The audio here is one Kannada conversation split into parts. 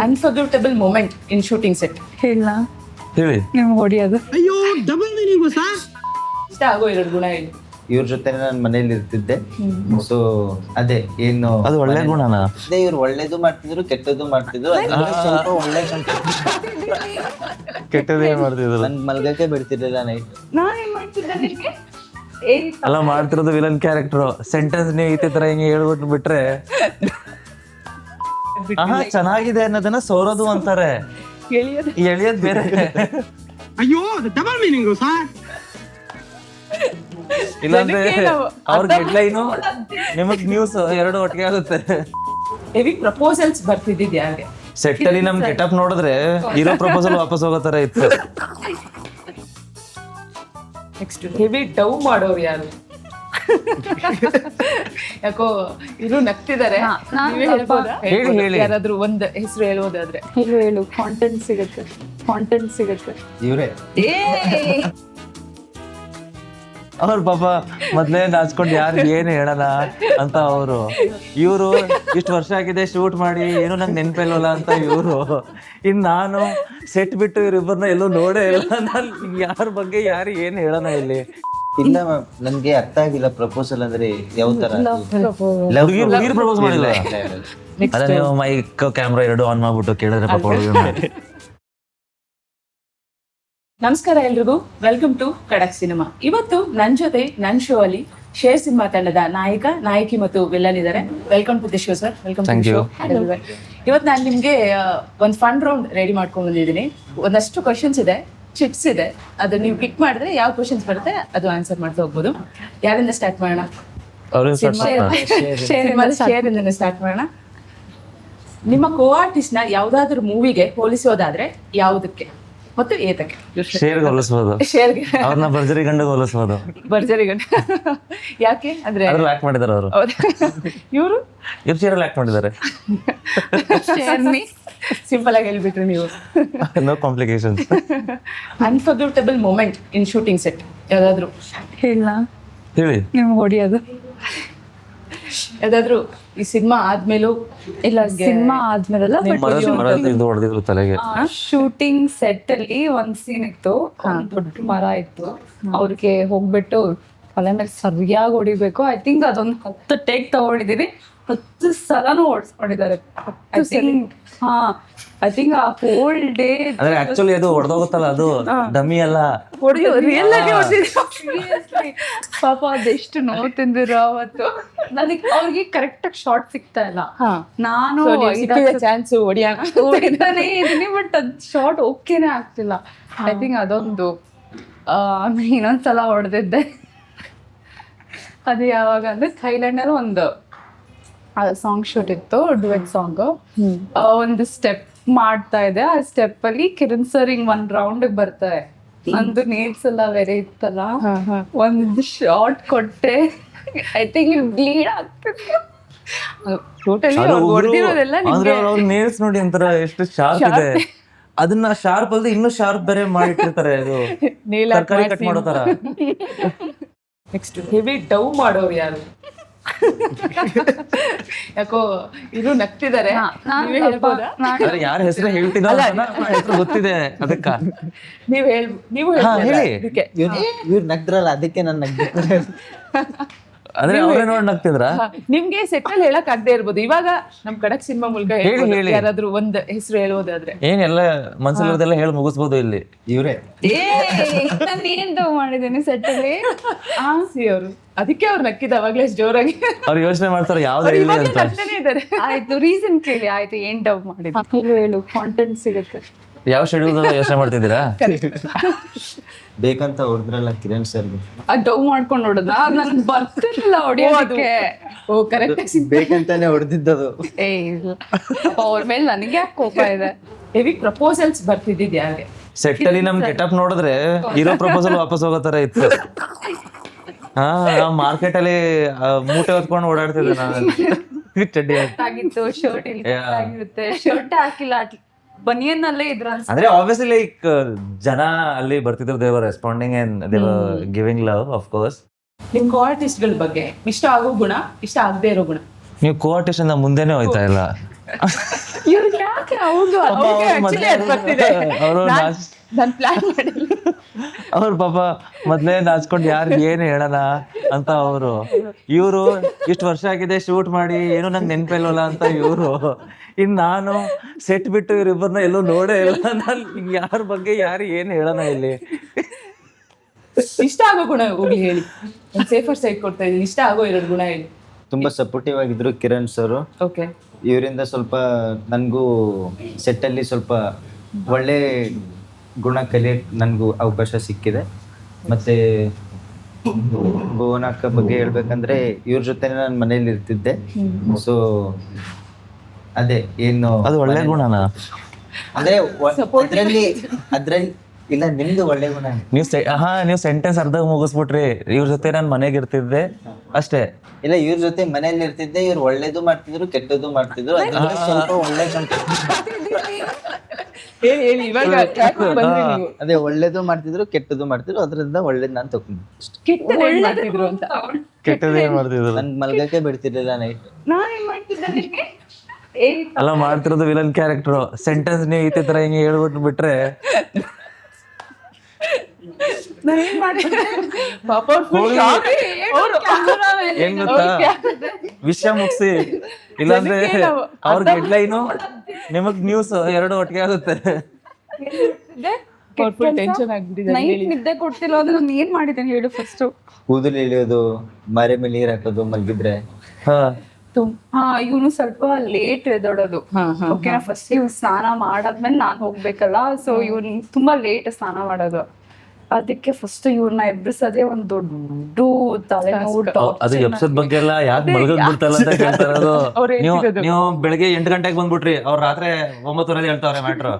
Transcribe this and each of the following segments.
Unforgettable moment in shooting set ಹೇಳ ಹೇಳಿ. ನಿಮ್ಗೆ ಹೊಡಿಯೋದು. ಅಯ್ಯೋ ಡಬಲ್ ಮೀನಿಂಗು ಸರ್. ಇಷ್ಟ ಆಗೋ ಎರಡು ಗುಣ ಹೇಳಿ. ಇವ್ರ ಜೊತೆ ನಾನು ಮನೇಲಿ ಇರ್ತಿದ್ದೆ. ಸೊ ಅದೇ ಏನು ಅದು ಒಳ್ಳೆ ಗುಣನಾ? ಅದೇ ಇವ್ರು ಒಳ್ಳೇದು ಮಾಡ್ತಿದ್ರು ಕೆಟ್ಟದ್ದು ಮಾಡ್ತಿದ್ರು. ಅದ್ರಲ್ಲಿ ಸ್ವಲ್ಪ ಒಳ್ಳೆ ಕೆಟ್ಟದೇ ಮಾಡ್ತಿದ್ರು. ನನ್ ಮಲ್ಗಕ್ಕೆ ಬಿಡ್ತಿರ್ಲಿಲ್ಲ ನೈಟ್. ನಾನೇನ್ ಮಾಡ್ತಿದ್ದೆ ನಿನ್ಗೆ? ಅಲ್ಲ ಮಾಡ್ತಿರೋದು ವಿಲನ್ ಕ್ಯಾರೆಕ್ಟರ್. ಸೆಂಟೆನ್ಸ್ ನೀವು ಈ ತರ ಹಿಂಗೆ ಹೇಳ್ಬಿಟ್ಟು ಬಿಟ್ರೆ ಆಹಾ ಚೆನ್ನಾಗಿದೆ ಅನ್ನೋದನ್ನ ಸೋರೋದು ಅಂತಾರೆ. ಎಳಿಯೋದ್ ಬೇರೆ. ಅಯ್ಯೋ ಡಬಲ್ ಮೀನಿಂಗು ಸರ್. ಇಲ್ಲಾಂದ್ರೆ ಅವ್ರಿಗೆ ಹೆಡ್ಲೈನು ನಿಮಗ್ ನ್ಯೂಸ್ ಎರಡು ಒಟ್ಟಿಗೆ ಆಗುತ್ತೆ. ಹೆವಿ ಪ್ರಪೋಸಲ್ಸ್ ಬರ್ತಿದ್ದಿದ್ ಯಾರಿಗೆ? ಸೆಟ್ ಅಲ್ಲಿ ನಮ್ ಗೆಟಪ್ ನೋಡಿದ್ರೆ ಇರೋ ಪ್ರಪೋಸಲ್ ವಾಪಸ್ ಹೋಗೋ ತರ ಇತ್ತು. ನೆಕ್ಸ್ಟ್ ಹೆವಿ ಡವ್ ಮಾಡೋರು ಯಾರು? ಯಾಕೋ ಇರು ನಗ್ತಿದ್ದಾರೆ. ನೀವೇ ಹೇಳ್ಬೋದಾ? ಹೇಳಿ. ಯಾರಾದ್ರೂ ಒಂದ್ ಹೆಸರು ಹೇಳ್ಬೋದಾದ್ರೆ? ಹೇಳು ಕಾಂಟೆಂಟ್ ಸಿಗುತ್ತೆ. ಇವ್ರೆ ಅವ್ರ ಪಾಪ ಮೊದ್ಲೇ ನಾಚ್ಕೊಂಡು ಯಾರು ಏನ್ ಹೇಳಲ್ಲ ಅಂತ ಅವರು. ಇವರು ಇಷ್ಟು ವರ್ಷ ಆಗಿದೆ ಶೂಟ್ ಮಾಡಿ ಏನು ನಂಗೆ ನೆನ್ಪಿಲ್ವಲ್ಲ ಅಂತ ಇವರು. ಇನ್ ನಾನು ಸೆಟ್ ಬಿಟ್ಟು ಇವ್ರಿಬ್ಬರನ್ನ ಎಲ್ಲೂ ನೋಡೇ ಇಲ್ಲ. ನಾನು ಯಾರ ಬಗ್ಗೆ ಯಾರು ಏನ್ ಹೇಳೋಣ ಇಲ್ಲಿ. ಇಲ್ಲ ಮ್ಯಾಮ್, ನನ್ಗೆ ಅರ್ಥ ಆಗಿಲ್ಲ ಪ್ರಪೋಸಲ್ ಅಂದ್ರೆ ಯಾವ ತರ. ಹುಡುಗಿರ್ ಪ್ರಪೋಸ್ ಮಾಡಿಲ್ಲ. ಅದ ನೀವು ಮೈಕ್ ಕ್ಯಾಮ್ರಾ ಎರಡು ಆನ್ ಮಾಡ್ಬಿಟ್ಟು ಕೇಳಿದ್ರೆ ಪಾಪ ಹುಡುಗಿ. ನಮಸ್ಕಾರ ಎಲ್ರಿಗೂ, ವೆಲ್ಕಮ್ ಟು ಖಡಕ್ ಸಿನಿಮಾ. ಇವತ್ತು ನನ್ ಜೊತೆ ನನ್ ಶೋ ಅಲ್ಲಿ ಶೇರ್ ಸಿನಿಮಾ ತಂಡದ ನಾಯಕ, ನಾಯಕಿ ಮತ್ತು ವಿಲ್ಲನ್ ಇದ್ದಾರೆ. Welcome to the show sir. Welcome to the show. ಇವತ್ತು ನಾನು ನಿಮ್ಗೆ ಒಂದು ಫನ್ ರೌಂಡ್ ರೆಡಿ ಮಾಡ್ಕೊಂಡ್ ಬಂದಿದ್ದೀನಿ. ಒಂದಷ್ಟು ಕ್ವಶನ್ಸ್ ಇದೆ, ಚಿಟ್ಸ್ ಇದೆ. ಅದು ನೀವು ಕ್ಲಿಕ್ ಮಾಡಿದ್ರೆ ಯಾವ ಕ್ವಶನ್ಸ್ ಬರುತ್ತೆ ಅದು ಆನ್ಸರ್ ಮಾಡ್ತಾ ಹೋಗ್ಬೋದು. ಯಾರಿಂದ ಸ್ಟಾರ್ಟ್ ಮಾಡೋಣ? ಶೇರ್ ಇಂದ ಸ್ಟಾರ್ಟ್ ಮಾಡೋಣ. ನಿಮ್ಮ ಕೋ ಆರ್ಟಿಸ್ಟ್ ನ ಯಾವ್ದಾದ್ರು ಮೂವಿಗೆ ಹೋಲಿಸೋದಾದ್ರೆ ಯಾವುದಕ್ಕೆ ಮತ್ತು ಏತಕ್ಕೆ? ಶೇರ್ಗೆ ಹೋಲಿಸ್ಬೋದು. ಶೇರ್ಗೆ ಅವ್ರನ್ನ ಭರ್ಜರಿ ಗಂಡ ಹೋಲಿಸ್ಬೋದು. ಭರ್ಜರಿ ಗಂಡ ಯಾಕೆ ಅಂದ್ರೆ ಅದ್ರಲ್ಲಿ ಆಕ್ಟ್ ಮಾಡಿದಾರೆ ಅವರು. ಇವರು ಶೇರಲ್ಲಿ ಆಕ್ಟ್ ಮಾಡಿದ್ದಾರೆ. ಸಿಂಪಲ್ ಆಗಿ ಹೇಳ್ಬಿಟ್ರಿ ನೀವು. No complications. Unforgettable moment in shooting set ಯಾವ್ದಾದ್ರು ಹೇಳ ಹೇಳಿ. ನಿಮ್ಗೆ ಹೊಡಿಯೋದು. ಯಾವ್ದಾದ್ರು ಈ ಸಿನಿಮಾ ಆದ್ಮೇಲೂ? ಇಲ್ಲ, ಸಿನಿಮಾ ಆದ್ಮೇಲೆ ಮರ ತೆಗೆದು ಹೊಡೆದಿದ್ರು ತಲೆಗೆ. ಶೂಟಿಂಗ್ ಸೆಟ್ ಅಲ್ಲಿ ಒಂದ್ ಸೀನ್ ಇತ್ತು. ದೊಡ್ಡ ಮರ ಇತ್ತು. ಅವ್ರಿಗೆ ಹೋಗ್ಬಿಟ್ಟು ತಲೆ ಮೇಲೆ ಸರಿಯಾಗಿ ಹೊಡಿಬೇಕು. ಐ ಥಿಂಕ್ ಅದೊಂದು 10 ಟೇಕ್ ತಗೊಂಡಿದೀನಿ. 10 ಸಲನೂ ಓಡಿಸ್ಕೊಂಡಿದ್ದಾರೆ. ಐ ಥಿಂಕ್ ಆ ಹೋಲ್ ಡೇ ಅಂದ್ರೆ ಆಕ್ಚುಲಿ ಅದು ಹೊಡೆದೋಗುತ್ತಲ್ಲ, ಅದು ಡಮ್ಮಿ ಅಲ್ಲ. ಪಾಪ ಅದೆಷ್ಟು ನೋವು ತಿಂದಿರೋ ಅವತ್ತು. ನನಗೆ ಅವ್ರಿಗೆ ಕರೆಕ್ಟ್ ಆಗಿ ಶಾರ್ಟ್ ಸಿಗ್ತಾ ಇಲ್ಲ. ನಾನು ಚಾನ್ಸ್ ಹೊಡಿತಾನೆ ಇದೀನಿ, ಬಟ್ ಅದ್ ಶಾರ್ಟ್ ಓಕೆನೆ ಆಗ್ತಿಲ್ಲ. ಐ ಥಿಂಕ್ ಅದೊಂದು ಆಮೇಲೆ ಇನ್ನೊಂದ್ಸಲ ಹೊಡೆದಿದ್ದೆ. ಅದು ಯಾವಾಗ ಅಂದ್ರೆ ಥೈಲ್ಯಾಂಡ್ ಅಲ್ಲಿ ಒಂದು ಸಾಂಗ್ ಶೂಟ್ ಇತ್ತು, ಡುವೆಟ್ ಸಾಂಗ್. ಒಂದು ಸ್ಟೆಪ್ ಮಾಡ್ತಾ ಇದೆ. ಆ ಸ್ಟೆಪ್ ಅಲ್ಲಿ ಕಿರಣ್ ಸರ್ ಹಿಂಗ್ ಒಂದ್ ರೌಂಡ್ ಬರ್ತಾರೆ. ನಂದು ನೇಲ್ಸ್ ಎಲ್ಲ ಬೇರೆ ಇತ್ತಲ್ಲ, ಒಂದ್ ಶಾರ್ಟ್ ಕೊಟ್ಟೆ. ಐ ಥಿಂಕ್ ಬ್ಲೀಡ್ ಆಗ್ತಿತ್ತು. ನೇಲ್ಸ್ ನೋಡಿ ಒಂಥರ ಎಷ್ಟು ಶಾರ್ಪ್ ಇದೆ. ಅದನ್ನ ಶಾರ್ಪ್ ಅಲ್ದೆ ಇನ್ನೂ ಶಾರ್ಪ್ ಬೇರೆ ಮಾಡಿಟ್ಟಿರ್ತಾರೆ. ಅದು ತರಕಾರಿ ಕಟ್ ಮಾಡೋ ತರ. ನೆಕ್ಸ್ಟ್ ಹೆವಿ ಡವ್ ಮಾಡೋರು ಯಾರು? ಯಾಕೋ ಇರು ನಗ್ತಿದ್ದಾರೆ. ನೀವೇ ಹೇಳ್ಬೋದಾ? ಯಾರ ಹೆಸರು ಹೇಳ್ತೀನೋ ಹೆಸರು ಗೊತ್ತಿದೆ ಅದಕ್ಕ. ನೀವು ಹೇಳಿ. ಇವ್ರು ನಗ್ದ್ರಲ್ಲ, ಅದಕ್ಕೆ ನಾನು ನಗ್ದೆ. ಅಂದ್ರೆ ಅವ್ರೇ ನೋಡಿ ನಗ್ತಿದ್ರ? ನಿಮ್ಗೆ ಸೆಟ್ ಅಲ್ಲಿ ಹೇಳಕ್ ಆಗದೆ ಇರ್ಬೋದು. ಇವಾಗ ನಮ್ ಖಡಕ್ ಸಿನಿಮಾ ಮೂಲಕ ಹೇಳಿ. ಯಾರಾದ್ರೂ ಒಂದ್ ಹೆಸರು ಹೇಳೋದಾದ್ರೆ? ಏನೆಲ್ಲ ಮನ್ಸಲ್ಲಿರೋದೆಲ್ಲ ಹೇಳಿ ಮುಗಿಸ್ಬೋದು ಇಲ್ಲಿ. ಇವ್ರೆ ನಾನು ಏನ್ ಮಾಡಿದ್ದೀನಿ ಸೆಟ್ ಅಲ್ಲಿ ಅವರು. ಅದಕ್ಕೆ ಅವ್ರು ನಕ್ಕಿದ ಅವಾಗ್ಲೇ ಜೋರಾಗಿ. ಅವ್ರು ಯೋಚನೆ ಮಾಡ್ತಾರೆ ಯಾವ್ದು ಹೇಳಿ ಅಂತ. ಇದ್ದಾರೆ. ಆಯ್ತು, ರೀಸನ್ ಕೇಳಿ. ಆಯ್ತು, ಏನ್ ಡವ್ ಮಾಡಿದ್ದು ಹೇಳು. ಕಾಂಟೆಂಟ್ ಸಿಗುತ್ತೆ. ಯಾವ ಶೆಡ್ಯೂಲ್ ಯೋಚನೆ ಮಾಡ್ತಿದ್ದೀರಾ? ಬೇಕಂತ ಹೊಡೆದ್ರಲ್ಲ ಕಿರಣ್ ಸರ್ಗೆ. ಡವ್ ಮಾಡ್ಕೊಂಡು ಹೊಡೆದ ನನ್ಗೆ ಬರ್ತಿರ್ಲಿಲ್ಲ ಹೊಡಿಯೋದಕ್ಕೆ. ಓ ಕರೆಕ್ಟ್. ಬೇಕಂತಾನೆ ಹೊಡೆದಿದ್ದದು. ಇಲ್ಲ, ಅವ್ರ ಮೇಲೆ ನನಗೆ ಯಾಕೆ ಕೋಪ ಇದೆ. ಹೆವಿ ಪ್ರಪೋಸಲ್ಸ್ ಬರ್ತಿದ್ದಿದ್ ಯಾರಿಗೆ? ಸೆಟ್ ಅಲ್ಲಿ ನಮ್ ಗೆಟಪ್ ನೋಡಿದ್ರೆ ಇರೋ ಪ್ರಪೋಸಲ್ ವಾಪಸ್ ಹೋಗೋ ತರ ಇತ್ತು. ಮಾರ್ಕೆಟ್ ಅಲ್ಲಿ ಮೂಟೆ ಹೊತ್ಕೊಂಡು ಓಡಾಡ್ತಿದ್ದೆ ನಾನು. ಚಡ್ಡಿ ಆಗಿತ್ತು, ಶರ್ಟ್ ಆಗಿರುತ್ತೆ, ಶರ್ಟ್ ಹಾಕಿಲ್ಲ, ಬನಿಯನ್ನಲ್ಲೇ ಇದ್ರ. ಅಂದ್ರೆ ಆಬ್ವಿಯಸ್ಲಿ ಲೈಕ್ ಜನ ಅಲ್ಲಿ ಬರ್ತಿದ್ರು. They were responding and they were giving love of course. ನಿಮ್ ಕೋ ಆರ್ಟಿಸ್ಟ್ ಗಳ ಬಗ್ಗೆ ಇಷ್ಟ ಆಗೋ ಗುಣ, ಇಷ್ಟ ಆಗದೆ ಇರೋ ಗುಣ? ನೀವು ಕೋ ಆರ್ಟಿಸ್ಟ್ ಇಂದ ಮುಂದೆನೆ ಹೋಯ್ತಾ ಇಲ್ಲ. ಇವ್ರಿಗೆ ಯಾಕೆ ಹೌದು ಅವ್ರಿಗೆ actually ಅದ್ ಬರ್ತಿದೆ. ಅವರು ನಾನ್ ಪ್ಲಾನ್ ಮಾಡಿಲ್ಲ. ಅವ್ರ ಪಾಪ ಮೊದ್ಲೇ ನಾಚ್ಕೊಂಡು ಯಾರು ಏನ್ ಹೇಳೋಣ ಅಂತ ಅವರು ಇಷ್ಟು ವರ್ಷ ಆಗಿದೆ ಶೂಟ್ ಮಾಡಿ ಏನು ನಂಗೆ ನೆನ್ಪಿಲ್ವಲ್ಲ ಅಂತ ಇವರು ಇನ್ ನಾನು ಸೆಟ್ ಬಿಟ್ಟು ಇವ್ರಿಬ್ಬರನ್ನ ಎಲ್ಲೂ ನೋಡೇ ಇಲ್ಲ. ನಾನು ಯಾರ ಬಗ್ಗೆ ಯಾರು ಏನ್ ಹೇಳೋಣ ಇಲ್ಲಿ. ಇಷ್ಟ ಆಗೋ ಗುಣ ಹೋಗ್ಲಿ ಹೇಳಿ, ಒಂದು ಸೇಫರ್ ಸೈಡ್ ಕೊಡ್ತಾ ಇದ್ದೀನಿ. ಇಷ್ಟ ಆಗೋ 2 ಗುಣ ಹೇಳಿ. ತುಂಬಾ ಸಪೋರ್ಟಿವ್ ಆಗಿದ್ರು ಕಿರಣ್ ಸರ್. ಓಕೆ. ಇವರಿಂದ ಸ್ವಲ್ಪ ನನಗೂ ಸೆಟ್ಟಲ್ಲಿ ಸ್ವಲ್ಪ ಒಳ್ಳೆ ಗುಣ ಕಲಿಯಕ್ಕೆ ನನಗೂ ಅವಕಾಶ ಸಿಕ್ಕಿದೆ. ಮತ್ತೆ ಭುವನ ಅಕ್ಕ ಬಗ್ಗೆ ಹೇಳ್ಬೇಕಂದ್ರೆ ಇವ್ರ ಜೊತೆ ನಾನು ಮನೇಲಿ ಇರ್ತಿದ್ದೆ. ಸೊ ಅದೇ ಏನು ಅದು ಒಳ್ಳೆ ಗುಣನಾ? ಅಂದ್ರೆ ಅದ್ರಲ್ಲಿ ಇಲ್ಲ, ನಿಮ್ದು ಒಳ್ಳೆ ಗುಣ. ನೀವು ಸೆಂಟೆನ್ಸ್ ಅರ್ಧ ಮುಗಿಸ್ಬಿಟ್ರಿ. ಇವ್ರ ಜೊತೆ ನಾನು ಮನೆಗೆ ಇರ್ತಿದ್ದೆ ಅಷ್ಟೇ. ಇಲ್ಲ, ಇವ್ರ ಜೊತೆ ಮನೇಲಿ ಇರ್ತಿದ್ದೆ. ಇವ್ರು ಒಳ್ಳೇದು ಮಾಡ್ತಿದ್ರು, ಕೆಟ್ಟದ್ದು ಮಾಡ್ತಿದ್ರು. ಅದ್ರಲ್ಲಿ ಸ್ವಲ್ಪ ಒಳ್ಳೆ ಹೇಳಿ ಹೇಳಿ ಇವಾಗ track ಬಂದ್ರಿ ನೀವು. ಅದೇ ಒಳ್ಳೇದು ಮಾಡ್ತಿದ್ರು, ಕೆಟ್ಟದ್ದು ಮಾಡ್ತಿದ್ರು. ಅದರಿಂದ ಒಳ್ಳೇದು ನಾನು ತಗೊಂಡು ಕೆಟ್ಟದ್ದು ಏನ್ ಮಾಡ್ತಿದ್ರು ಅಂತ. ಕೆಟ್ಟದ್ದು ಏನ್ ಮಾಡ್ತಿದ್ರು? ನನ್ ಮಲ್ಗಕ್ಕೆ ಬಿಡ್ತಿರ್ಲಿಲ್ಲ ನೈಟ್. ನಾನೇನ್ ಮಾಡ್ತಿದ್ದೆ ಅಲ್ಲ, ಮಾಡ್ತಿರೋದು ವಿಲನ್ ಕ್ಯಾರೆಕ್ಟರ್. ಸೆಂಟೆನ್ಸ್ ನೀವು ಈ ತರ ಹಿಂಗೆ ಹೇಳ್ಬಿಟ್ಟು ಬಿಟ್ರೆ ನಾನೇನ್ ಮಾಡ್ತಿದ್ದೆ ಪಾಪ ಅವ್ರು full shock. ಏನ್ ಗೊತ್ತಾ, ವಿಷಯ ಮುಗಿಸಿ, ಇಲ್ಲಾಂದ್ರೆ ಅವ್ರಿಗೆ ಹೆಡ್ಲೈನು ನಿಮಗ್ ನ್ಯೂಸ್ 2 ಒಟ್ಟಿಗೆ ಆಗುತ್ತೆ. ಟೆನ್ಷನ್ ಆಗ್ಬಿಟ್ಟಿದೆ. ನೈಟ್ ನಿದ್ದೆ ಕೊಡ್ತಿಲ್ಲ ಅಂದ್ರೆ ನಾನು ಏನ್ ಮಾಡಿದ್ದೇನೆ ಹೇಳು ಫಸ್ಟ್. ಕೂದಲು ಇಳಿಯೋದು, ಮರೆ ಮೇಲೆ ನೀರ್ ಹಾಕೋದು ಮಲಗಿದ್ರೆ. ಇವನು ಸ್ವಲ್ಪ ಲೇಟ್ ಎದ್ದೋಡೋದು. ಓಕೆನಾ, ಫಸ್ಟ್ ಇವ್ ಸ್ನಾನ ಮಾಡಾದ್ಮೇಲೆ ನಾನ್ ಹೋಗ್ಬೇಕಲ್ಲ. ಸೊ ಇವ್ನು ತುಂಬಾ ಲೇಟ್ ಸ್ನಾನ ಮಾಡೋದು. ಅದಕ್ಕೆ ಫಸ್ಟ್ ಇವ್ರನ್ನ ಎಬ್ಬಿಸೋದೇ ಒಂದ್ ದೊಡ್ಡ ತಲೆನೋವು. ಅದು ಎಪಿಸೋಡ್ ಬಗ್ಗೆ ಎಲ್ಲ ಯಾಕೆ ಮಲ್ಗಕ್ ಬಿಡ್ತಲ್ಲ ಅಂತ ಕೇಳ್ತಾರದು. ನೀವು ಬೆಳಗ್ಗೆ 8 ಗಂಟೆಗೆ ಬಂದ್ಬಿಟ್ರಿ, ಅವ್ರು ರಾತ್ರಿ 9:30 ಹೇಳ್ತಾವ್ರೆ ಮ್ಯಾಟ್ರು.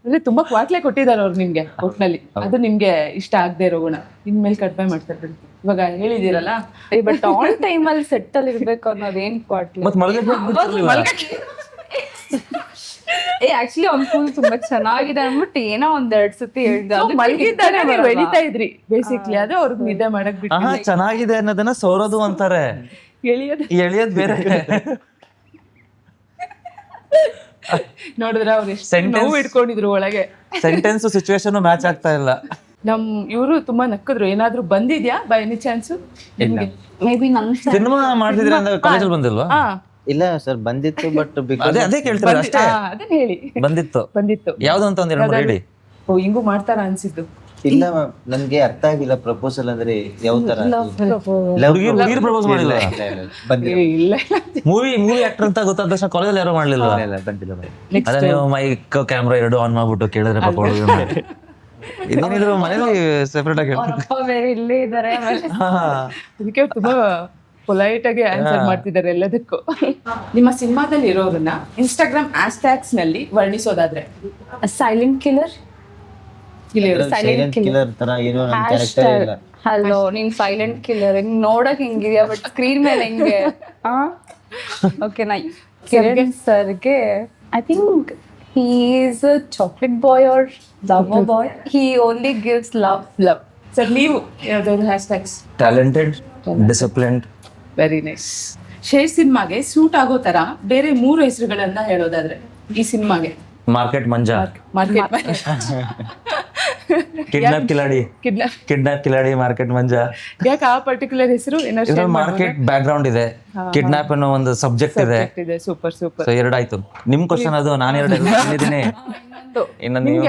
ಅಂದ್ರೆ ತುಂಬಾ ಕ್ವಾಟ್ಲೆ ಕೊಟ್ಟಿದ್ದಾರೆ ಅವ್ರು ನಿಮ್ಗೆ ಒಟ್ನಲ್ಲಿ. ಅದು ನಿಮ್ಗೆ ಇಷ್ಟ ಆಗದೆ ಇರೋ ಗುಣ. ಇನ್ಮೇಲೆ ಕಡಿಮೆ ಮಾಡ್ತಾರೆ ಬಿಡಿ. ಇವಾಗ ಹೇಳಿದಿರಲ್ಲ, ಬಟ್ ಆನ್ ಟೈಮ್ ಅಲ್ಲಿ ಸೆಟ್ ಅಲ್ಲಿ ಇರ್ಬೇಕು ಅನ್ನೋದೇನ್ ಕ್ವಾಟ್ಲಿ. ಮತ್ ಮಲ್ಗಕ್ ಆಕ್ಚುಲಿ ಅವ್ನ್ ಫುಲ್ ತುಂಬಾ ಚೆನ್ನಾಗಿದೆ ಅಂದ್ಬಿಟ್ಟು ಏನೋ 2 ಸತಿ ಹೇಳ್ದ. ಮಲಗಿದ್ದಾನೆ ಬೆಳಿತಾ ಇದ್ರಿ ಬೇಸಿಕ್ಲಿ. ಅದು ಅವ್ರಿಗೆ ನಿದ್ದೆ ಮಾಡಕ್ ಬಿಟ್ಟು ಚೆನ್ನಾಗಿದೆ ಅನ್ನೋದನ್ನ ಸೋರೋದು ಅಂತಾರೆ, ಎಳಿಯೋದ್ ಬೇರೆ. ನೋಡಿದ್ರೆ ಅವ್ರು ಎಷ್ಟು ನೋವು ಇಟ್ಕೊಂಡಿದ್ರು ಒಳಗೆ. ಸೆಂಟೆನ್ಸ್ ಸಿಚುವೇಶನ್ ಮ್ಯಾಚ್ ಆಗ್ತಾ ಇಲ್ಲ. ನಮ್ ಇವರು ತುಂಬಾ ನಕ್ಕದ್ರು. ಏನಾದ್ರು ಬಂದಿದ್ಯಾ ಬೈ ಎನಿ ಚಾನ್ಸ್ ನಿಮ್ಗೆ? ಮೇ ಬಿ ನನ್ ಸಿನಿಮಾ ಮಾಡ್ತಿದ್ರೆ ಅಂದ್ರೆ ಕಾಲೇಜಲ್ಲಿ ಬಂದಿಲ್ವಾ? ಇಲ್ಲ ಸರ್, ಬಂದಿತ್ತು. ಬಟ್ ಅದೇ ಕೇಳ್ತಾರೆ ಅಷ್ಟೇ. ಅದನ್ನ ಹೇಳಿ. ಬಂದಿತ್ತು ಯಾವ್ದು ಅಂತ ಒಂದ್ 2-3 ಹೇಳಿ. ಓ, ಹಿಂಗೂ ಮಾಡ್ತಾರ ಅನ್ಸಿದ್ದು. ಇಲ್ಲ ಮ್ಯಾಮ್, ನನ್ಗೆ ಅರ್ಥ ಆಗಿಲ್ಲ ಪ್ರಪೋಸಲ್ ಅಂದ್ರೆ ಯಾವ ತರ. ಹುಡುಗಿರ್ ಪ್ರಪೋಸ್ ಮಾಡಿಲ್ಲ. ಬಂದಿಲ್ಲ. ಇಲ್ಲ ಮೂವಿ ಆಕ್ಟರ್ ಅಂತ ಗೊತ್ತಾದ ತಕ್ಷಣ ಕಾಲೇಜಲ್ಲಿ ಯಾರು ಮಾಡ್ಲಿಲ್ಲ. ಬಂದಿಲ್ಲ. ಅದೇ ನೀವು ಮೈಕ್ ಕ್ಯಾಮ್ರಾ 2 ಆನ್ ಮಾಡ್ಬಿಟ್ಟು ಕೇಳಿದ್ರೆ ಪಾಪ ಹುಡುಗ ಇನ್ನೇನಿದ್ರು ಮನೇಲಿ ಸೆಪರೇಟ್ ಆಗಿ ಬೇರೆ ಇಲ್ಲೇ ಇದಾರೆ. ಅದಕ್ಕೆ ಅವ್ರು ತುಂಬಾ ಪೊಲೈಟ್ ಆಗಿ ಆನ್ಸರ್ ಮಾಡ್ತಿದ್ದಾರೆ ಎಲ್ಲದಕ್ಕೂ. ನಿಮ್ಮ ಸಿನಿಮಾದಲ್ಲಿ ಇರೋರನ್ನ ಇನ್ಸ್ಟಾಗ್ರಾಮ್ ಹ್ಯಾಶ್ಟ್ಯಾಗ್ಸ್ ನಲ್ಲಿ ವರ್ಣಿಸೋದಾದ್ರೆ? Silent killer. ಸೈಲೆಂಟ್ ಕಿಲ್ಲರ್ ತರ ಏನೋ ನನ್ನ ಕ್ಯಾರೆಕ್ಟರ್ ಇಲ್ಲ. ಹಲೋ, ನೀನ್ ಸೈಲೆಂಟ್ ಕಿಲ್ಲರ್ ನೋಡಕ್ ಹಿಂಗಿದ್ಯಾ, ಬಟ್ ಸ್ಕ್ರೀನ್ ಮೇಲೆ ಹೆಂಗೆ? ಓಕೆ, ನಾ ಕಿರಣ್ ಸರ್ಗೆ I think he is a chocolate boy or lover boy. He only gives love. Sir, ನೀವು ಯಾವ್ದಾದ್ರು ಹ್ಯಾಶ್ಟ್ಯಾಗ್ಸ್? Talented, disciplined. Very nice. Share ಸಿನಿಮಾಗೆ ಸೂಟ್ ಆಗೋ ತರ ಬೇರೆ 3 ಹೆಸರುಗಳನ್ನ ಹೇಳೋದಾದ್ರೆ ಈ ಸಿನಿಮಾಗೆ? Market Manja, market kidnap Kiladi, market Manja. ಯಾಕೆ ಆ ಪರ್ಟಿಕ್ಯುಲರ್ ಹೆಸರು? ಮಾರ್ಕೆಟ್ ಬ್ಯಾಕ್ ಗ್ರೌಂಡ್ ಇದೆ, ಕಿಡ್ನಾಪ್ ಅನ್ನೋ ಒಂದು ಸಬ್ಜೆಕ್ಟ್ ಇದೆ. Super super. ಸೊ 2 ಆಯ್ತು. ನಿಮ್ ಕ್ವಶನ್ ಅದು, ನಾನು 2 ಹೇಳಿದ್ದೀನಿ. ಇನ್ನು ನೀವು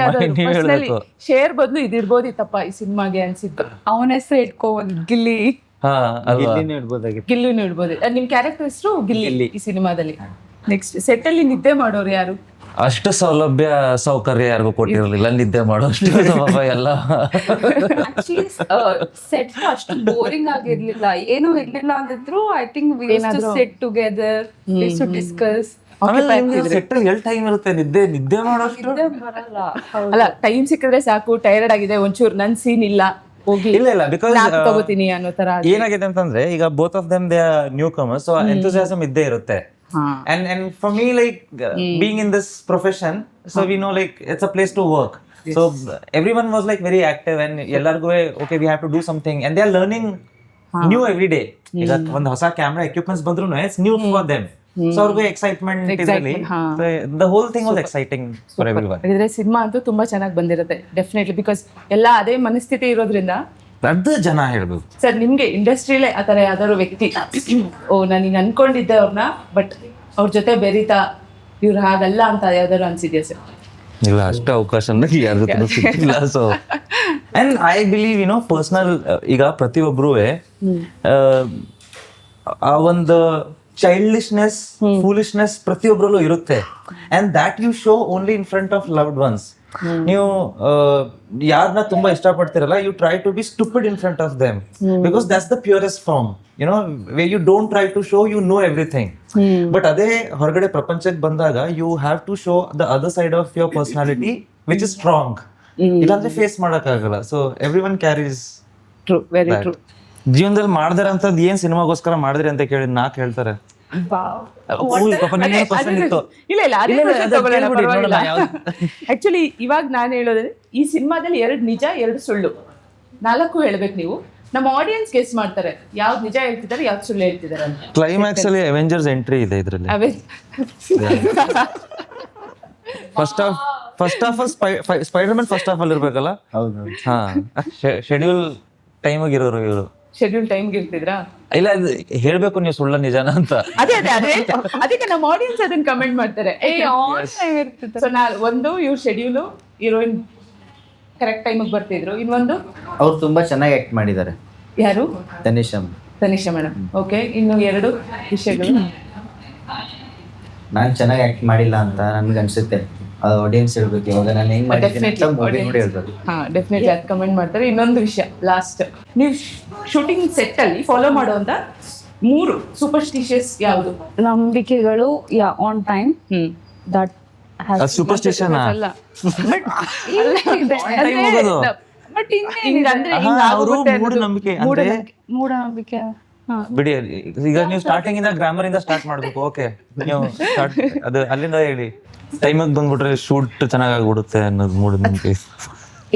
ಹೇಳ್ಬೇಕು. ಶೇರ್ ಬದಲು ಇದಿರ್ಬೋದಿತ್ತಪ್ಪ ಈ ಸಿನಿಮಾಗೆ ಅನ್ಸಿದ್ದು. ಅವನ ಹೆಸರು ಇಟ್ಕೋ, ಒಂದು ಗಿಲ್ಲಿ. ಗಿಲ್ಲಿನೂ ಇಡ್ಬೋದಾಗಿತ್ತು. ಗಿಲ್ಲಿನೂ ಇಡ್ಬೋದು. ನಿಮ್ ಕ್ಯಾರೆಕ್ಟರ್ ಹೆಸರು ಗಿಲ್ಲಿ ಈ ಸಿನಿಮಾದಲ್ಲಿ. ನೆಕ್ಸ್ಟ್, ಸೆಟ್ ಅಲ್ಲಿ ನಿದ್ದೆ ಮಾಡೋರು ಯಾರು? ಅಷ್ಟು ಸೌಲಭ್ಯ ಸೌಕರ್ಯ ಯಾರಿಗೂ ಕೊಟ್ಟಿರಲಿಲ್ಲ ನಿದ್ದೆ ಮಾಡೋ ಅಷ್ಟು ಎಲ್ಲ. ಸೆಟ್ ಅಷ್ಟು ಬೋರಿಂಗ್ ಆಗಿರ್ಲಿಲ್ಲ, ಏನು ಇರ್ಲಿಲ್ಲ ಅಂದಿದ್ರು. I think we used to sit together, we used to discuss. Set ಅಲ್ಲಿ ಎಲ್ಲಿ ಟೈಮ್ ಇರುತ್ತೆ ನಿದ್ದೆ ಮಾಡೋಷ್ಟು? ಬರಲ್ಲ. ಅಲ್ಲ, ಟೈಮ್ ಸಿಕ್ಕಿದ್ರೆ ಸಾಕು, ಟೈರ್ಡ್ ಆಗಿದೆ ಒಂಚೂರು, ನನ್ ಸೀನ್ ಇಲ್ಲ, ಹೋಗಿ ಇಲ್ಲ ಬಿಕಾಸ್ ತಗೋತೀನಿ ಅನ್ನೋ ತರ. ಏನಾಗಿದೆ ಅಂತಂದ್ರೆ, ಈಗ both of them they are new comers, so enthusiasm ಇದ್ದೇ ಇರುತ್ತೆ. And for me, like being in this profession, so we know like it's a place to work. So everyone was like very active and ellargu okay, we have to do something, and they are learning new every day. ಈಗ ಒಂದು ಹೊಸ ಕ್ಯಾಮ್ರಾ equipments ಬಂದ್ರೂ it's new for them. So ಅವ್ರಿಗೂ ಎಕ್ಸೈಟ್ಮೆಂಟ್ ಇದರಲ್ಲಿ ಹಾ. The whole thing was exciting for everyone. ಹಾಗಿದ್ರೆ ಸಿನಿಮಾ ಅಂತೂ ತುಂಬಾ ಚೆನ್ನಾಗಿ ಬಂದಿರುತ್ತೆ ಡೆಫಿನೆಟ್ಲಿ, ಬಿಕಾಸ್ ಎಲ್ಲ ಅದೇ ಮನಸ್ಥಿತಿ ಇರೋದ್ರಿಂದ. ಅದು ಜನ ಹೇಳ್ಬೇಕು. ಸರ್ ನಿಮ್ಗೆ ಇಂಡಸ್ಟ್ರಿಲೇ ಆ ಥರ ಯಾವ್ದಾದ್ರು ವ್ಯಕ್ತಿ ಓ ನಾನು ಹಿಂಗೆ ಅನ್ಕೊಂಡಿದ್ದೆ ಅವ್ರನ್ನ, ಬಟ್ ಅವ್ರ ಜೊತೆ ಬೆರೀತಾ ಇವ್ರು ಹಾಗಲ್ಲ ಅಂತ ಯಾವ್ದಾದ್ರು ಅನ್ಸಿದ್ಯಾ ಸರ್? ಇಲ್ಲ, ಅಷ್ಟು ಅವಕಾಶ ಯಾರು ಸಿಕ್ಕಿಲ್ಲ. So and I believe personal ಈಗ ಪ್ರತಿಯೊಬ್ರು ಆ ಒಂದು ಚೈಲ್ಡಿಶ್ನೆಸ್, ಫೂಲಿಶ್ನೆಸ್ ಪ್ರತಿಯೊಬ್ಬರಲ್ಲೂ ಇರುತ್ತೆ. And that you show only in front of loved ones. ನೀವು ಯಾರನ್ನ ತುಂಬಾ ಇಷ್ಟಪಡ್ತಿರಲ್ಲ, you try to be stupid in front of them because that's the purest form. Way you don't try to show you know everything. But ಅದೇ ಹೊರಗಡೆ ಪ್ರಪಂಚಕ್ಕೆ ಬಂದಾಗ you have to show the other side of your personality which is strong. ಇಲ್ಲಾಂದ್ರೆ ಫೇಸ್ ಮಾಡಕ್ಕಾಗಲ್ಲ. So every one carries. True, very true. ಜೀವನದಲ್ಲಿ ಮಾಡ್ದಾರಂತದ್ ಏನ್ ಸಿನಿಮಾಗೋಸ್ಕರ ಮಾಡಿದ್ರಿ ಅಂತ ಕೇಳಿ 4 ಹೇಳ್ತಾರೆ. ಆಕ್ಚುಲಿ ಇವಾಗ ನಾನು ಹೇಳೋದ್ರೆ ಈ ಸಿನಿಮಾದಲ್ಲಿ 2 ನಿಜ 2 ಸುಳ್ಳು 4 ಹೇಳ್ಬೇಕು ನೀವು. ನಮ್ಮ ಆಡಿಯನ್ಸ್ ಗೆಸ್ ಮಾಡ್ತಾರೆ ಯಾವ್ದು ನಿಜ ಹೇಳ್ತಿದ್ದಾರೆ ಯಾವ್ದು ಸುಳ್ಳು ಹೇಳ್ತಿದ್ದಾರೆ ಅಂತ. ಕ್ಲೈಮ್ಯಾಕ್ಸ್ ಅಲ್ಲಿ ಅವೆಂಜರ್ಸ್ ಎಂಟ್ರಿ ಇದೆ ಇದ್ರಲ್ಲಿ. ಅವೇ first half Spider Man first half ಅಲ್ಲಿ ಇರ್ಬೇಕಲ್ಲ. ಹೌದು. ಹಾ, ಶೆಡ್ಯೂಲ್ ಟೈಮಿಗೆ ಇರೋರು ಇವರು. ಶೆಡ್ಯೂಲ್ ಟೈಮ್ಗೆ ಇರ್ತಿದ್ರಾ? ಇಲ್ಲ, ಹೇಳ್ಬೇಕು ನೀವು ಸುಳ್ಳ ನಿಜಾನ ಅಂತ. ಅದೇ ಅದಕ್ಕೆ ನಮ್ಮ ಆಡಿಯನ್ಸ್ ಅದನ್ನ ಕಮೆಂಟ್ ಮಾಡ್ತಾರೆ. ಸೊ ಒಂದು ಇವ್ರ ಶೆಡ್ಯೂಲು, ಹೀರೋಯಿನ್ ಕರೆಕ್ಟ್ ಟೈಮಿಗೆ ಬರ್ತಿದ್ರು. ಇನ್ನೊಂದು ಅವ್ರು ತುಂಬಾ ಚೆನ್ನಾಗಿ ಆಕ್ಟ್ ಮಾಡಿದ್ದಾರೆ. ಯಾರು? ತನಿಷಾ ಮೇಡಮ್. ಓಕೆ, ಇನ್ನು 2 ವಿಷಯಗಳು. ನಾನ್ ಚೆನ್ನಾಗಿ ಆಕ್ಟ್ ಮಾಡಿಲ್ಲ ಅಂತ ನನ್ಗೆ ಅನ್ಸುತ್ತೆ. ಅದು ಆಡಿಯನ್ಸ್ ಹೇಳ್ಬೇಕು. ಇವಾಗ ನಾನು ಹೆಂಗ್ ಮಾಡಿದ್ದೀನಿ ಅಂತ ಮೂವಿ ನೋಡಿ ಹೇಳ್ಬೇಕು. ಹಾ, ಡೆಫಿನೆಟ್ಲಿ ಅದು ಕಮೆಂಟ್ ಮಾಡ್ತಾರೆ. ಇನ್ನೊಂದು ವಿಷಯ ಲಾಸ್ಟ್, ನೀವು ಶೂಟಿಂಗ್ ಸೆಟ್ ಅಲ್ಲಿ ಫಾಲೋ ಮಾಡುವಂತ 3 ಸೂಪರ್ಸ್ಟಿಷಿಯಸ್ ಯಾವುದು? ನಂಬಿಕೆಗಳು ಆನ್ ಟೈಮ್ ದಟ್ ಸೂಪರ್ಸ್ಟಿಷನ್ ಅಲ್ಲ, ಬಟ್ ಮೂಢನಂಬಿಕೆ ಅಂದ್ರೆ ಮೂಢನಂಬಿಕೆ. ಬಿಡಿ, ಈಗ ನೀವು ಸ್ಟಾರ್ಟಿಂಗ್ ಇಂದ ಗ್ರಾಮರ್ ಇಂದ ಸ್ಟಾರ್ಟ್ ಮಾಡ್ಬೇಕು. ಓಕೆ, ನೀವು ಅದು ಅಲ್ಲಿಂದ ಹೇಳಿ. ಟೈಮಿಗೆ ಬಂದ್ಬಿಟ್ರೆ ಶೂಟ್ ಚೆನ್ನಾಗಿ ಆಗ್ಬಿಡುತ್ತೆ ಅನ್ನೋದು ಮೂಢನಂಬಿಕೆ.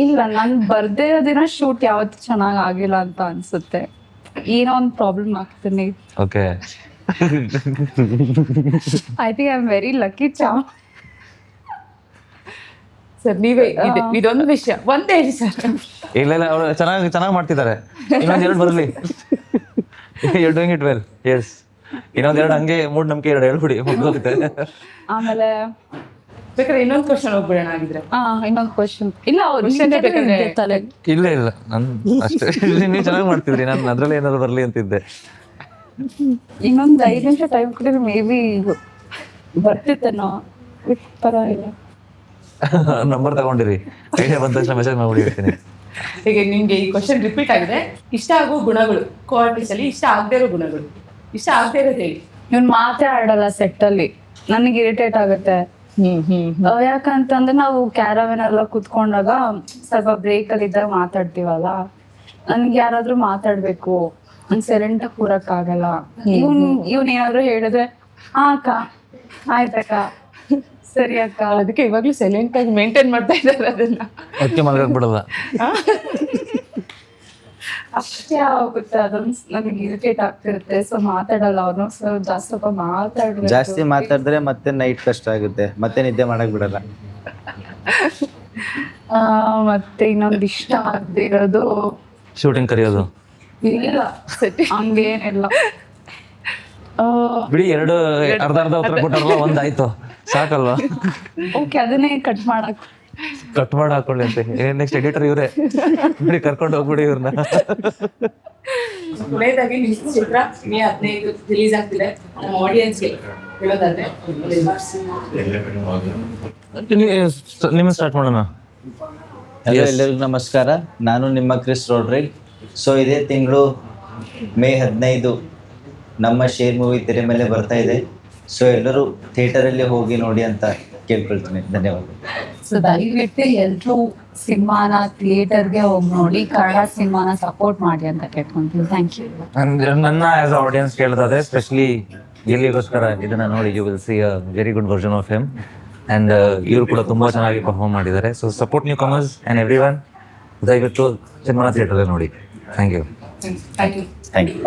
ಇಲ್ಲ, ನನ್ ಬರ್ದೇ ದಿನ ಶೂಟ್ ಯಾವತ್ತು ಚೆನ್ನಾಗ್ ಆಗಿಲ್ಲ ಅಂತ ಅನ್ಸುತ್ತೆ. ಏನೋ ಒಂದು ಪ್ರಾಬ್ಲಮ್ ಆಗ್ತೀನಿ. Okay, I think I am very lucky Cham. Sir ನೀವೇ ಇದೊಂದು ವಿಷಯ ಒಂದೇ ಹೇಳಿ ಸರ್. ಇಲ್ಲ ಅವ್ರು ಚೆನ್ನಾಗಿ ಮಾಡ್ತಿದ್ದಾರೆ. ಇನ್ನೊಂದ್ 2 ಬರಲಿ. You doing it well. Yes, ಇನ್ನೊಂದ್ 2 ಹಂಗೆ ಮೂಢನಂಬಿಕೆ 2 ಹೇಳ್ಬಿಡಿ, ಮುಗ್ದೋಗುತ್ತೆ. ಆಮೇಲೆ ಬೇಕಾದ್ರೆ ಇನ್ನೊಂದು ಕ್ವಶನ್ ಹೋಗ್ಬಿಡೋಣ ಆಗಿದ್ರೆ. ಇನ್ನೊಂದು ಕ್ವಶನ್. ಇಲ್ಲ, ಇಲ್ಲ ನನ್ ಅಷ್ಟೇ. ನೀವು ಚೆನ್ನಾಗಿ ಮಾಡ್ತಿದ್ರಿ, ನಾನು ಅದ್ರಲ್ಲಿ ಏನಾದ್ರು ಬರ್ಲಿ ಅಂತಿದ್ದೆ. ಇನ್ನೊಂದು 5 ನಿಮಿಷ ಟೈಮ್ ಕೊಟ್ಟಿದ್ರೆ ಮೇ ಬಿ ಬರ್ತಿತ್ತೇನೋ. ಪರವಾಗಿಲ್ಲ, ನಂಬರ್ ತಗೊಂಡಿರಿ. ಐಡಿಯಾ ಬಂದ ತಕ್ಷಣ ಮೆಸೇಜ್ ಮಾಡ್ಬಿಟ್ಟಿರ್ತೀನಿ. ಈಗ ನಿಮ್ಗೆ ಈ ಕ್ವಶನ್ ರಿಪೀಟ್ ಆಗಿದೆ. ಇಷ್ಟ ಆಗೋ ಗುಣಗಳು ಕೋಆರ್ಟಿಸ್ಟ್ ಅಲ್ಲಿ, ಇಷ್ಟ ಆಗದೆ ಇರೋ ಗುಣಗಳು. ಇಷ್ಟ ಆಗದೆ ಇರೋದು ಹೇಳಿ. ಇವ್ನು ಮಾತೇ ಆಡಲ್ಲ ಸೆಟ್ ಅಲ್ಲಿ, ನನಗೆ ಇರಿಟೇಟ್ ಆಗುತ್ತೆ. ಯಾಕಂತಂದ್ರೆ ನಾವು ಕ್ಯಾರವೆನ್ ಎಲ್ಲ ಕುತ್ಕೊಂಡಾಗ ಸ್ವಲ್ಪ ಬ್ರೇಕ್ ಅಲ್ಲಿ ಇದ್ದಾಗ ಮಾತಾಡ್ತೀವಲ್ಲ, ನನ್ಗೆ ಯಾರಾದ್ರೂ ಮಾತಾಡ್ಬೇಕು, ನನ್ ಸೈಲೆಂಟ್ ಆಗಿ ಕೂರಕ್ ಆಗಲ್ಲ. ಇವ್ನ್ ಏನಾದ್ರು ಹೇಳಿದ್ರೆ ಅಕ್ಕ ಆಯ್ತಕ್ಕ, ಸರಿ ಅಕ್ಕ. ಅದಕ್ಕೆ ಇವಾಗ್ಲೂ ಸೈಲೆಂಟ್ ಆಗಿ ಮೇಂಟೈನ್ ಮಾಡ್ತಾ ಇದ್ದಾರೆ ಅದನ್ನ. ಅದಕ್ಕೆ ಮಲ್ಗಕ್ ಬಿಡಲ್ಲ. ಅಷ್ಟೇ ಆಗುತ್ತೆ, ಅದೊಂದು ನನಗೆ ಇರಿಟೇಟ್ ಆಗ್ತಿರುತ್ತೆ. ಸೊ ಮಾತಾಡಲ್ಲ ಅವ್ರು. ಸೊ ಸ್ವಲ್ಪ ಮಾತಾಡ್ಬೇಕು. ಜಾಸ್ತಿ ಮಾತಾಡಿದ್ರೆ ಮತ್ತೆ ನೈಟ್ ಕಷ್ಟ ಆಗುತ್ತೆ, ಮತ್ತೆ ನಿದ್ದೆ ಮಾಡಕ್ ಬಿಡಲ್ಲ. ಮತ್ತೆ ಇನ್ನೊಂದು ಇಷ್ಟ ಆಗದೆ ಇರೋದು ಶೂಟಿಂಗ್ ಕರೆಯೋದು. ಇಲ್ಲ, ಹಂಗೇನಿಲ್ಲ. ಬಿಡಿ, 2 ಅರ್ಧ ಉತ್ತರ ಕೊಟ್ಟಾರಲ್ಲ, 1 ಆಯ್ತು ಸಾಕಲ್ವಾ? ಓಕೆ, ಅದನ್ನೇ ಕಟ್ ಮಾಡಕ್ ಕಟ್ ಮಾಡಿ ಹಾಕೊಳ್ಳಿ ಅಂತ. ನೆಕ್ಸ್ಟ್ ಎಡಿಟರ್ ಇವರೇ, ಬಿಡಿ ಕರ್ಕೊಂಡು ಹೋಗ್ಬಿಡಿ ಇವ್ರನ್ನ. ಕೊನೆಯದಾಗಿ ಚಿತ್ರ ಮೇ 15 ರಿಲೀಸ್ ಆಗ್ತಿದೆ. ನಮ್ಮ ಆಡಿಯನ್ಸ್ಗೆ ಹೇಳೋದಾದ್ರೆ ನಿಮ್ಮ ಸ್ಟಾರ್ಟ್ ಮಾಡೋಣ. ಎಲ್ಲರಿಗೂ ನಮಸ್ಕಾರ. ನಾನು ನಿಮ್ಮ ಕ್ರಿಸ್ ರೋಡ್ರಿಗ್. ಸೊ ಇದೇ ತಿಂಗಳು ಮೇ 15 ನಮ್ಮ ಶೇರ್ ಮೂವಿ ತೆರೆ ಮೇಲೆ ಬರ್ತಾ ಇದೆ. ಸೊ ಎಲ್ಲರೂ ಥಿಯೇಟರಲ್ಲಿ ಹೋಗಿ ನೋಡಿ ಅಂತ ಕೇಳ್ಕೊಳ್ತೀನಿ. ಧನ್ಯವಾದ. ಸೊ ದಯವಿಟ್ಟು ಎಲ್ಲರೂ ಸಿನಿಮಾನ ಥಿಯೇಟರ್ಗೆ ಹೋಗಿ ನೋಡಿ, ಕನ್ನಡ ಸಿನಿಮಾನ ಸಪೋರ್ಟ್ ಮಾಡಿ ಅಂತ ಕೇಳ್ಕೊಂತೀನಿ. Thank you. ನನ್ನ ಆಸ್ ಆಡಿಯನ್ಸ್ ಕೇಳ್ತದೆ, ಸ್ಪೆಷಲಿ ಗೆಲ್ಲಿಗೋಸ್ಕರ ಇದನ್ನ ನೋಡಿ. You will see a very good version of him. And ಇವರು ಕೂಡ ತುಂಬಾ ಚೆನ್ನಾಗಿ ಪರ್ಫಾರ್ಮ್ ಮಾಡಿದ್ದಾರೆ. So support newcomers and everyone. ದಯವಿಟ್ಟು ಸಿನಿಮಾ ಥಿಯೇಟರ್ ನೋಡಿ. Thank you. Thank you. Thank you.